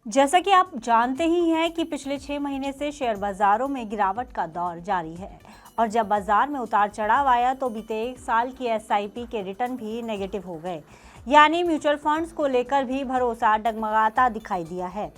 जैसा कि आप जानते ही हैं कि पिछले 6 महीने से शेयर बाजारों में गिरावट का दौर जारी है और जब बाजार में उतार चढ़ाव आया तो बीते एक साल की एसआईपी के रिटर्न भी नेगेटिव हो गए। यानी म्यूचुअल फंड्स को लेकर भी भरोसा डगमगाता दिखाई दिया है।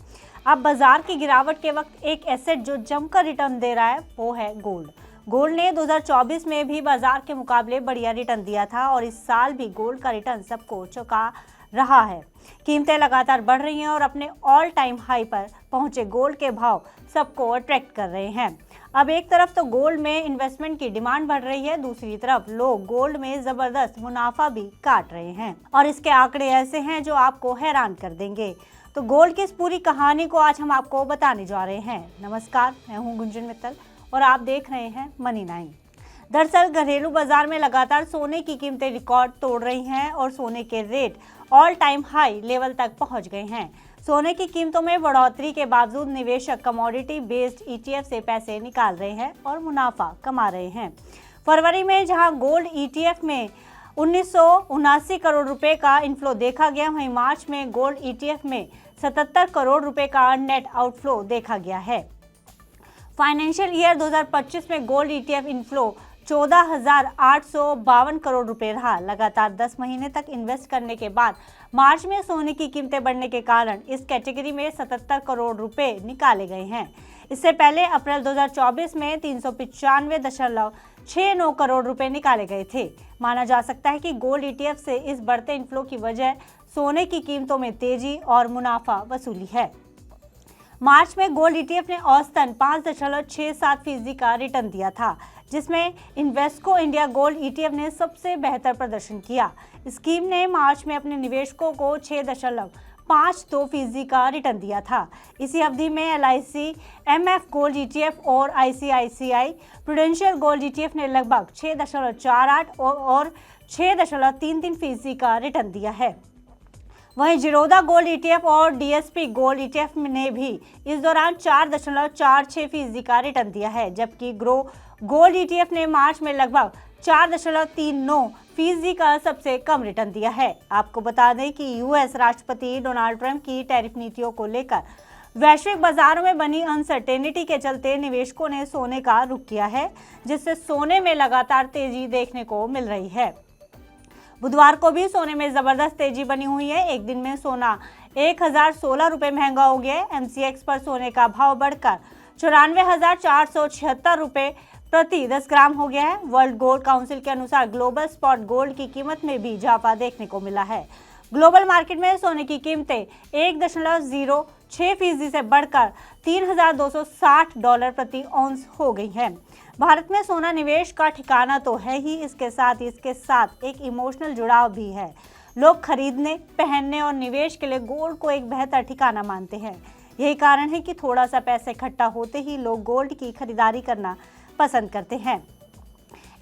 अब बाजार की गिरावट के वक्त एक एसेट जो जमकर रिटर्न दे रहा है वो है गोल्ड। गोल्ड ने 2024 में भी बाजार के मुकाबले बढ़िया रिटर्न दिया था और इस साल भी गोल्ड का रिटर्न सबको चौंका रहा है। कीमतें लगातार बढ़ रही हैं और अपने ऑल टाइम हाई पर पहुंचे गोल्ड के भाव सबको अट्रैक्ट कर रहे हैं। अब एक तरफ तो गोल्ड में इन्वेस्टमेंट की डिमांड बढ़ रही है, दूसरी तरफ लोग गोल्ड में जबरदस्त मुनाफा भी काट रहे हैं और इसके आंकड़े ऐसे हैं जो आपको हैरान कर देंगे। तो गोल्ड की इस पूरी कहानी को आज हम आपको बताने जा रहे हैं। नमस्कार, मैं हूं गुंजन मित्तल और आप देख रहे हैं मनी 9। दरअसल घरेलू बाजार में लगातार सोने की कीमतें रिकॉर्ड तोड़ रही हैं और सोने के rate all time high level तक पहुंच गए हैं। सोने की कीमतों में बढ़ोतरी के बावजूद निवेशक कमोडिटी बेस्ड ईटीएफ से पैसे निकाल रहे हैं और मुनाफा कमा रहे हैं। फरवरी में जहां गोल्ड ईटीएफ में 1979 करोड़ रुपए का इनफ्लो देखा गया, वहीं मार्च में गोल्ड ईटीएफ में 77 करोड़ रुपए का नेट आउटफ्लो देखा गया है। फाइनेंशियल ईयर 2025 में गोल्ड ईटीएफ इनफ्लो 14,852 करोड़ रुपए रहा। लगातार 10 महीने तक इन्वेस्ट करने के बाद मार्च में सोने की कीमतें बढ़ने के कारण इस कैटेगरी में 77 करोड़ रुपए निकाले गए हैं। इससे पहले अप्रैल 2024 में 395.69 करोड़ रुपए निकाले गए थे। माना जा सकता है कि गोल्ड ईटीएफ से इस बढ़ते इनफ्लो की वजह सोने की कीमतों में तेजी और मुनाफा वसूली है। मार्च में गोल्ड ईटीएफ ने औसतन 5.67% का रिटर्न दिया था, जिसमें इन्वेस्को इंडिया गोल्ड ईटीएफ ने सबसे बेहतर प्रदर्शन किया। स्कीम ने मार्च में अपने निवेशकों को 6.52% का रिटर्न दिया था। इसी अवधि में एलआईसी एमएफ गोल्ड ईटीएफ और आईसीआईसीआई प्रूडेंशियल गोल्ड ईटीएफ ने लगभग 6.48 और 6.33% का रिटर्न दिया है। वहीं जिरोधा गोल्ड ईटीएफ और डीएसपी गोल्ड ईटीएफ ने भी इस दौरान 4.46% का रिटर्न दिया है, जबकि ग्रो गोल्ड ईटीएफ ने मार्च में लगभग 4.39% का सबसे कम रिटर्न दिया है। आपको बता दें कि यूएस राष्ट्रपति डोनाल्ड ट्रंप की टैरिफ नीतियों को लेकर वैश्विक बाजारों में बनी अनसर्टेनिटी के चलते निवेशकों ने सोने का रुख किया है, जिससे सोने में लगातार तेजी देखने को मिल रही है। बुधवार को भी सोने में जबरदस्त तेजी बनी हुई है। एक दिन में सोना 1016 रुपये महंगा हो गया है। एमसीएक्स पर सोने का भाव बढ़कर 94,476 रुपये प्रति 10 ग्राम हो गया है। वर्ल्ड गोल्ड काउंसिल के अनुसार ग्लोबल स्पॉट गोल्ड की कीमत में भी इजाफा देखने को मिला है। ग्लोबल मार्केट में सोने की कीमतें 1.06% से बढ़कर $3,260 प्रति औंस हो गई हैं। भारत में सोना निवेश का ठिकाना तो है ही, इसके साथ एक इमोशनल जुड़ाव भी है। लोग खरीदने, पहनने और निवेश के लिए गोल्ड को एक बेहतर ठिकाना मानते हैं। यही कारण है कि थोड़ा सा पैसे इकट्ठा होते ही लोग गोल्ड की खरीदारी करना पसंद करते हैं।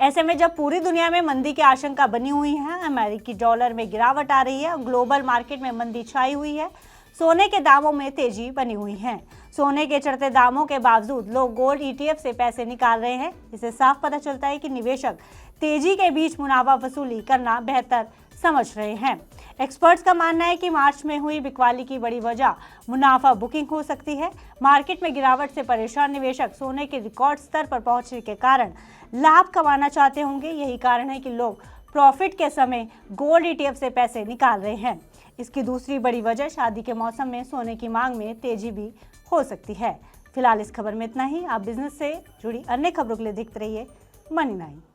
ऐसे में जब पूरी दुनिया में मंदी की आशंका बनी हुई है, अमेरिकी डॉलर में गिरावट आ रही है और ग्लोबल मार्केट में मंदी छाई हुई है, सोने के दामों में तेजी बनी हुई है। सोने के चढ़ते दामों के बावजूद लोग गोल्ड ईटीएफ से पैसे निकाल रहे हैं। इससे साफ पता चलता है कि निवेशक तेजी के बीच मुनाफा वसूली करना बेहतर समझ रहे हैं। एक्सपर्ट्स का मानना है कि मार्च में हुई बिकवाली की बड़ी वजह मुनाफा बुकिंग हो सकती है। मार्केट में गिरावट से परेशान निवेशक सोने के रिकॉर्ड स्तर पर पहुंचने के कारण लाभ कमाना चाहते होंगे। यही कारण है कि लोग प्रॉफिट के समय गोल्ड ईटीएफ से पैसे निकाल रहे हैं। इसकी दूसरी बड़ी वजह शादी के मौसम में सोने की मांग में तेजी भी हो सकती है। फिलहाल इस खबर में इतना ही। आप बिजनेस से जुड़ी अन्य खबरों के लिए देखते रहिए मनी 9।